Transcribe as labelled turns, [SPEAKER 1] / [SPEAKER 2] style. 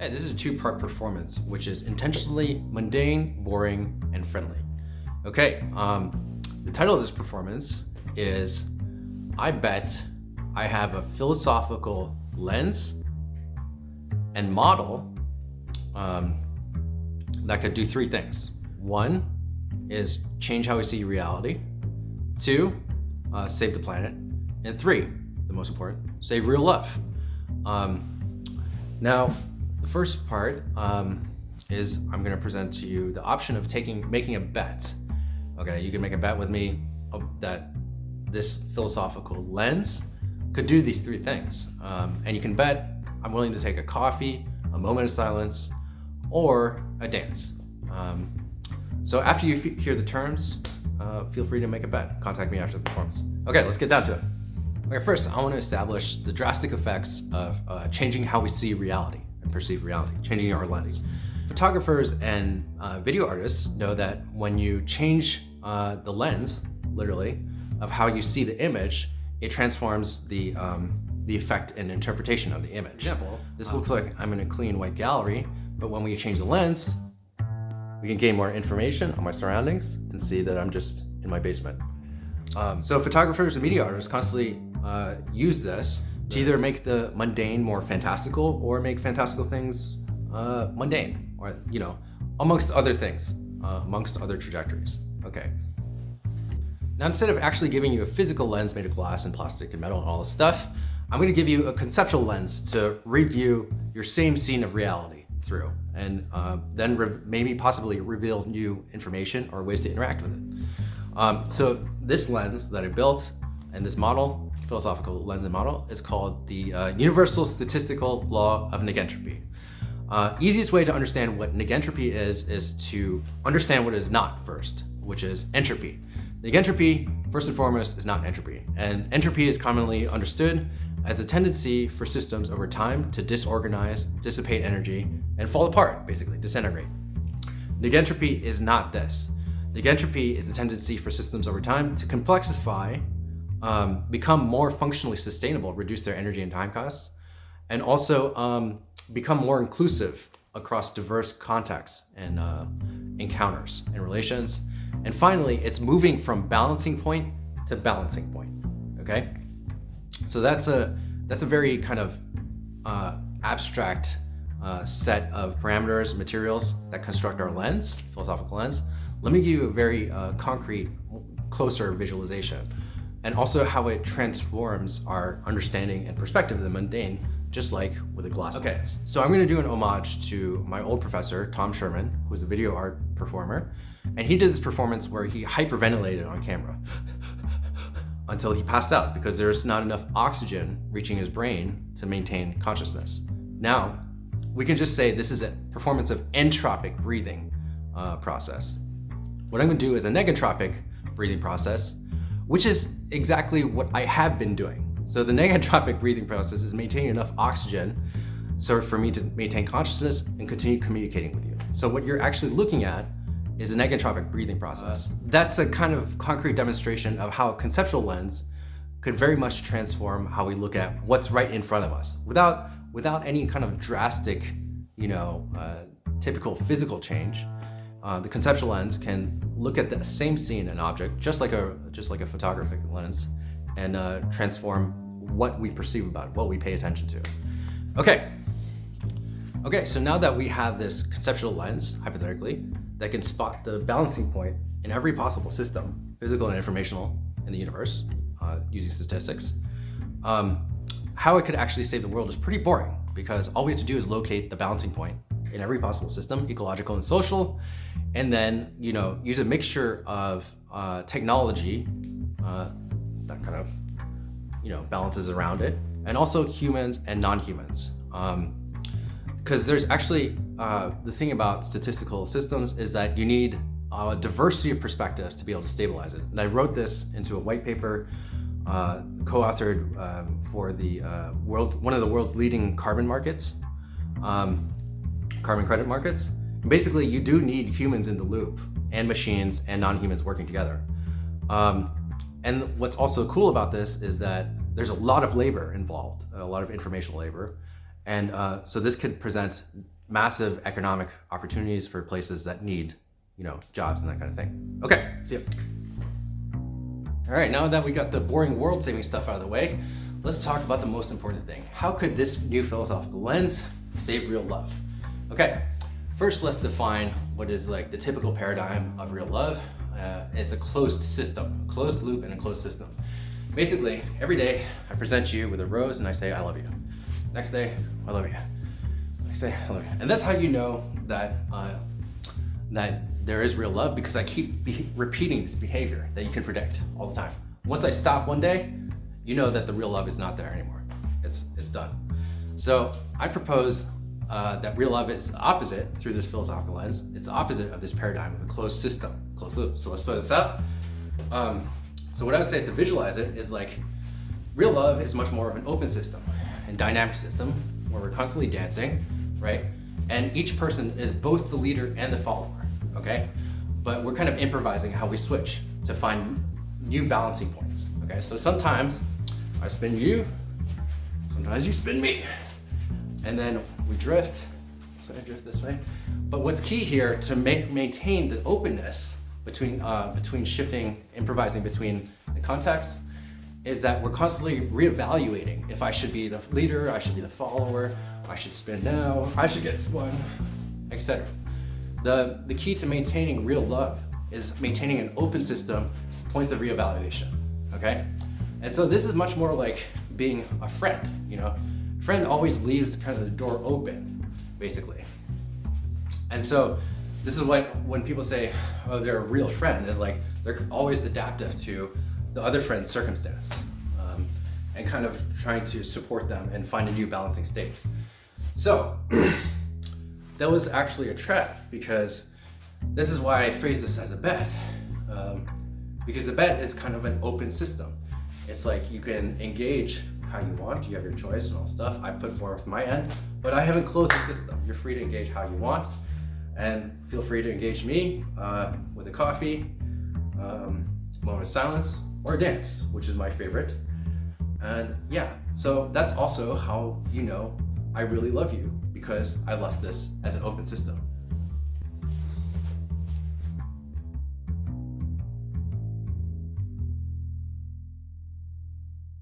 [SPEAKER 1] Yeah, this is a two-part performance, which is intentionally mundane, boring, and friendly. Okay, the title of this performance is I bet I have a philosophical lens and model that could do three things. One is change how we see reality. Two, save the planet. And three, the most important, save real love. Now, the first part is I'm going to present to you the option of making a bet. Okay, you can make a bet with me that this philosophical lens could do these three things. And you can bet I'm willing to take a coffee, a moment of silence, or a dance. So after you hear the terms, feel free to make a bet. Contact me after the performance. Okay, let's get down to it. Okay, first, I want to establish the drastic effects of changing how we see reality and perceive reality, changing our lens. Photographers and video artists know that when you change the lens, literally, of how you see the image, it transforms the effect and interpretation of the image. For example, this looks like I'm in a clean white gallery, but when we change the lens, we can gain more information on my surroundings and see that I'm just in my basement. So photographers and media artists constantly use this to either make the mundane more fantastical or make fantastical things mundane, or amongst other things, amongst other trajectories. Okay. Now, instead of actually giving you a physical lens made of glass and plastic and metal and all this stuff, I'm going to give you a conceptual lens to review your same scene of reality through, and then maybe possibly reveal new information or ways to interact with it. So this lens that I built and this model, philosophical lens and model, is called the Universal Statistical Law of Negentropy. Easiest way to understand what negentropy is to understand what it is not first, which is entropy. Negentropy, first and foremost, is not entropy. And entropy is commonly understood as a tendency for systems over time to disorganize, dissipate energy, and fall apart, basically, disintegrate. Negentropy is not this. Negentropy is the tendency for systems over time to complexify, become more functionally sustainable, reduce their energy and time costs, and also become more inclusive across diverse contexts and encounters and relations. And finally, it's moving from balancing point to balancing point, okay? So that's a very kind of abstract set of parameters, materials that construct our lens, philosophical lens. Let me give you a very concrete, closer visualization, and also how it transforms our understanding and perspective of the mundane, just like with a glass lens. So I'm going to do an homage to my old professor, Tom Sherman, who was a video art performer, and he did this performance where he hyperventilated on camera until he passed out because there's not enough oxygen reaching his brain to maintain consciousness. Now, we can just say this is a performance of entropic breathing process. What I'm going to do is a negentropic breathing process, which is exactly what I have been doing. So the negentropic breathing process is maintaining enough oxygen so for me to maintain consciousness and continue communicating with you. So what you're actually looking at is a negentropic breathing process. That's a kind of concrete demonstration of how a conceptual lens could very much transform how we look at what's right in front of us without any kind of drastic, typical physical change. The conceptual lens can look at the same scene and object, just like a photographic lens, and transform what we perceive about it, what we pay attention to. Okay, so now that we have this conceptual lens, hypothetically, that can spot the balancing point in every possible system, physical and informational, in the universe, using statistics, how it could actually save the world is pretty boring, because all we have to do is locate the balancing point in every possible system, ecological and social, and then use a mixture of technology that kind of balances around it, and also humans and non-humans. Because there's actually the thing about statistical systems is that you need a diversity of perspectives to be able to stabilize it. And I wrote this into a white paper co-authored for the one of the world's leading carbon markets, carbon credit markets. And basically, you do need humans in the loop and machines and non-humans working together. And what's also cool about this is that there's a lot of labor involved, a lot of informational labor, And so this could present massive economic opportunities for places that need, jobs and that kind of thing. Okay, see ya. All right, now that we got the boring world-saving stuff out of the way, let's talk about the most important thing. How could this new philosophical lens save real love? Okay, first let's define what is like the typical paradigm of real love. It's a closed system, closed loop and a closed system. Basically, every day I present you with a rose and I say, I love you. Next day, I love you. Next day, I love you. And that's how you know that that there is real love, because I keep repeating this behavior that you can predict all the time. Once I stop one day, you know that the real love is not there anymore. It's done. So I propose that real love is opposite through this philosophical lens. It's the opposite of this paradigm of a closed system, closed loop. So let's throw this out. So what I would say to visualize it is like, real love is much more of an open system and dynamic system where we're constantly dancing, right? And each person is both the leader and the follower, okay? But we're kind of improvising how we switch to find new balancing points, okay? So sometimes I spin you, sometimes you spin me, and then we drift. So I drift this way. But what's key here to maintain the openness between shifting, improvising between the contexts, is that we're constantly reevaluating if I should be the leader, I should be the follower, I should spin now, I should get spun, etc. The key to maintaining real love is maintaining an open system, points of reevaluation, okay? And so this is much more like being a friend, Friend always leaves kind of the door open, basically. And so this is what, when people say, oh, they're a real friend, is like they're always adaptive to the other friend's circumstance, and kind of trying to support them and find a new balancing state. So that was actually a trap, because this is why I phrase this as a bet, because the bet is kind of an open system. It's like you can engage how you want, you have your choice and all stuff. I put forth my end, but I haven't closed the system. You're free to engage how you want, and feel free to engage me with a coffee, moment of silence, or a dance, which is my favorite. And yeah, so that's also how I really love you, because I left this as an open system.